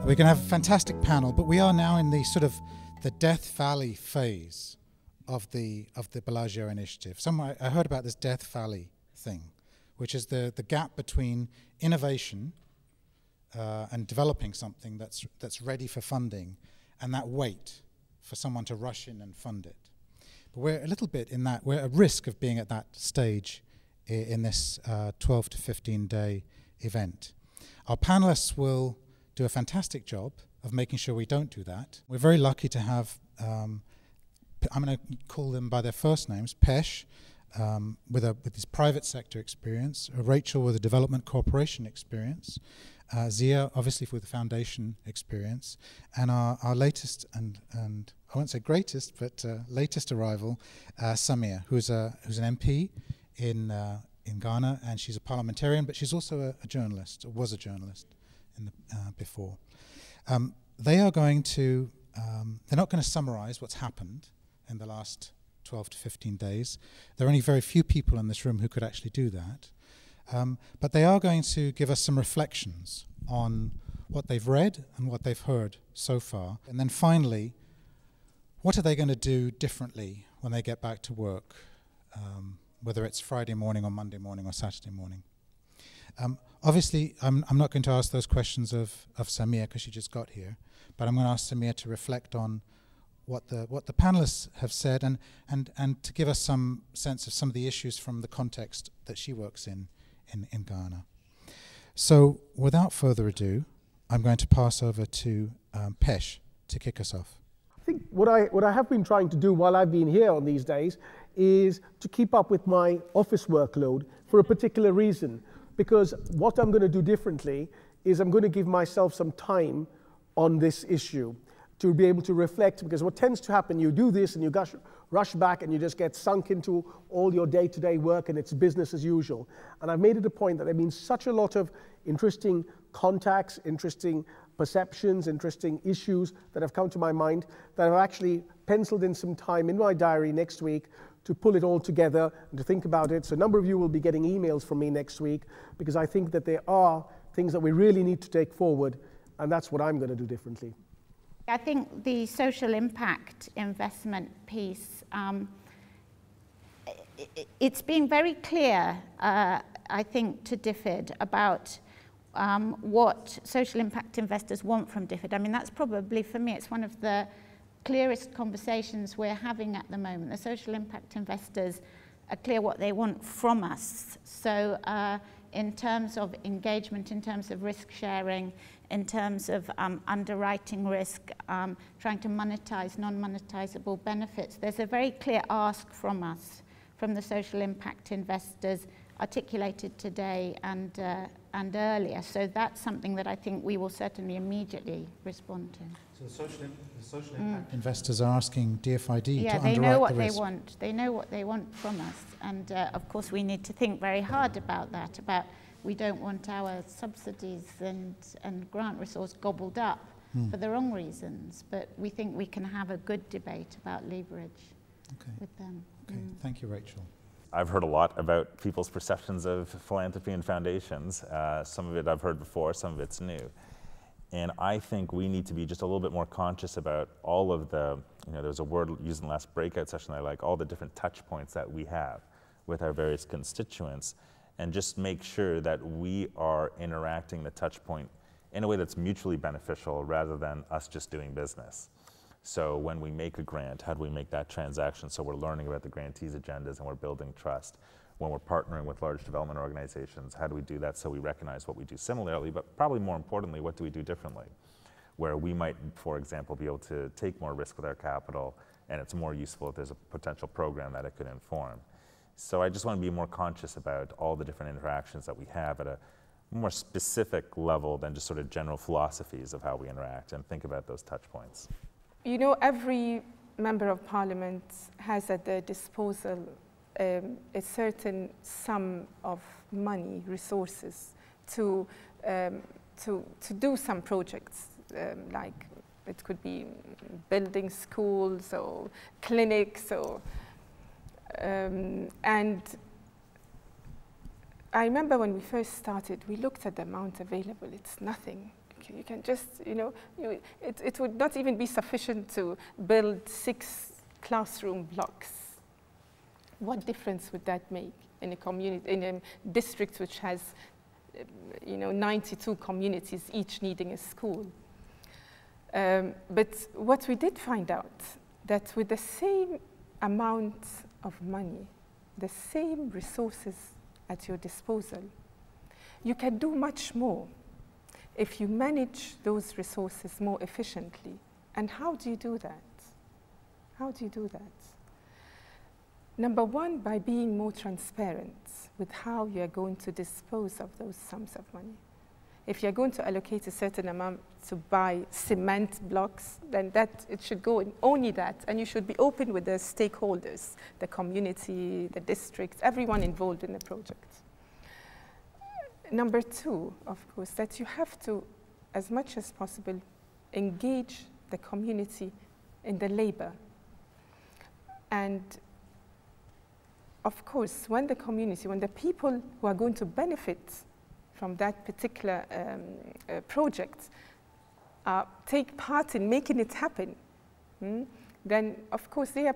We're going to have a fantastic panel, but we are now in the sort of the Death Valley phase of the Bellagio Initiative. Somewhere I heard about this Death Valley thing, which is the gap between innovation and developing something that's ready for funding, and that wait for someone to rush in and fund it. But we're a little bit in that, we're at risk of being at that stage in this 12 to 15 day event. Our panelists will do a fantastic job of making sure we don't do that. We're very lucky to have, I'm going to call them by their first names, Pesh, with his private sector experience, Rachel with a development corporation experience, Zia obviously with the foundation experience, and our latest and I won't say greatest, but latest arrival, Samia, who's an MP in Ghana, and she's a parliamentarian, but she's also a journalist, or was a journalist before. They are going to, they're not going to summarize what's happened in the last 12 to 15 days. There are only very few people in this room who could actually do that. But they are going to give us some reflections on what they've read and what they've heard so far. And then finally, what are they going to do differently when they get back to work, whether it's Friday morning or Monday morning or Saturday morning? Obviously, I'm not going to ask those questions of Samia because she just got here, but I'm going to ask Samia to reflect on what the panelists have said and to give us some sense of some of the issues from the context that she works in Ghana. So without further ado, I'm going to pass over to Pesh to kick us off. I think what I have been trying to do while I've been here on these days is to keep up with my office workload for a particular reason. Because what I'm going to do differently is I'm going to give myself some time on this issue to be able to reflect, because what tends to happen, you do this and you rush back and you just get sunk into all your day-to-day work and it's business as usual. And I've made it a point that there have been such a lot of interesting contacts, interesting perceptions, interesting issues that have come to my mind that I've actually penciled in some time in my diary next week to pull it all together and to think about it. So a number of you will be getting emails from me next week because I think that there are things that we really need to take forward, and that's what I'm going to do differently. I think the social impact investment piece, it's been very clear, I think, to DFID about what social impact investors want from DFID. I mean, that's probably, for me, it's one of the clearest conversations we're having at the moment. The social impact investors are clear what they want from us. So in terms of engagement, in terms of risk sharing, in terms of underwriting risk, trying to monetize non-monetizable benefits, there's a very clear ask from us, from the social impact investors, articulated today and earlier. So that's something that I think we will certainly immediately respond to. So the social impact investors are asking DFID to underwrite the risk. Yeah, they know what they want. They know what they want from us. And of course, we need to think very hard about that, about we don't want our subsidies and grant resource gobbled up for the wrong reasons. But we think we can have a good debate about leverage with them. Okay, thank you, Rachel. I've heard a lot about people's perceptions of philanthropy and foundations. Some of it I've heard before, some of it's new. And I think we need to be just a little bit more conscious about all of the, there was a word used in the last breakout session I like, all the different touch points that we have with our various constituents, and just make sure that we are interacting the touch point in a way that's mutually beneficial rather than us just doing business. So when we make a grant, how do we make that transaction so we're learning about the grantees' agendas and we're building trust? When we're partnering with large development organizations, how do we do that so we recognize what we do similarly, but probably more importantly, what do we do differently? Where we might, for example, be able to take more risk with our capital, and it's more useful if there's a potential program that it could inform. So I just want to be more conscious about all the different interactions that we have at a more specific level than just sort of general philosophies of how we interact, and think about those touch points. You know, every member of parliament has at their disposal a certain sum of money, resources, to do some projects, like it could be building schools or clinics, or and I remember when we first started, we looked at the amount available. It's nothing You can just, it would not even be sufficient to build 6 classroom blocks. What difference would that make in a community, in a district which has, 92 communities, each needing a school? But what we did find out, that with the same amount of money, the same resources at your disposal, you can do much more if you manage those resources more efficiently. And how do you do that? How do you do that? Number one, by being more transparent with how you are going to dispose of those sums of money. If you're going to allocate a certain amount to buy cement blocks, then it should go in only that, and you should be open with the stakeholders, the community, the districts, everyone involved in the project. Number two, of course, that you have to, as much as possible, engage the community in the labor. And of course, when the community, when the people who are going to benefit from that particular project take part in making it happen, then of course they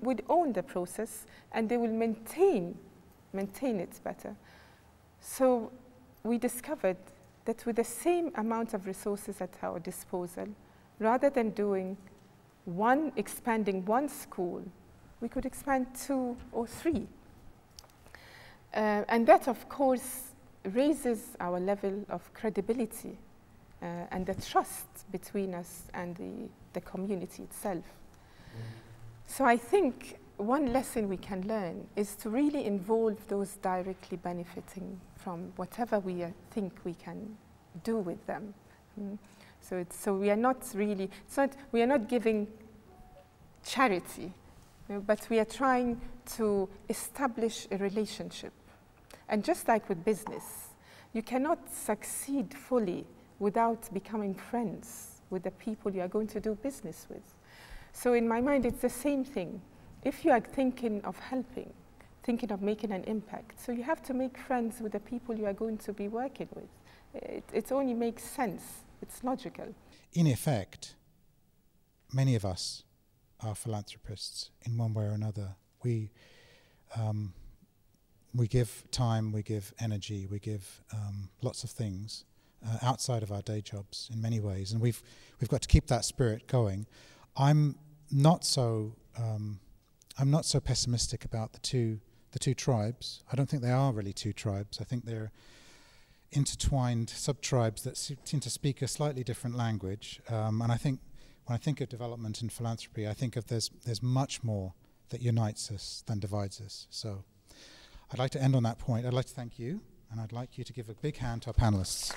would own the process and they will maintain it better. So we discovered that with the same amount of resources at our disposal, rather than expanding one school, we could expand 2 or 3. And that, of course, raises our level of credibility and the trust between us and the community itself. So I think one lesson we can learn is to really involve those directly benefiting from whatever we think we can do with them. So we are not really, we are not giving charity, but we are trying to establish a relationship. And just like with business, you cannot succeed fully without becoming friends with the people you are going to do business with. So in my mind, it's the same thing. If you are thinking of helping, thinking of making an impact, so you have to make friends with the people you are going to be working with. It only makes sense. It's logical. In effect, many of us are philanthropists in one way or another. We give time, we give energy, we give lots of things outside of our day jobs in many ways, and we've got to keep that spirit going. I'm not so pessimistic about the two tribes. I don't think they are really 2 tribes. I think they're intertwined sub-tribes that seem to speak a slightly different language. And I think when I think of development and philanthropy, I think of there's much more that unites us than divides us. So I'd like to end on that point. I'd like to thank you, and I'd like you to give a big hand to our panelists.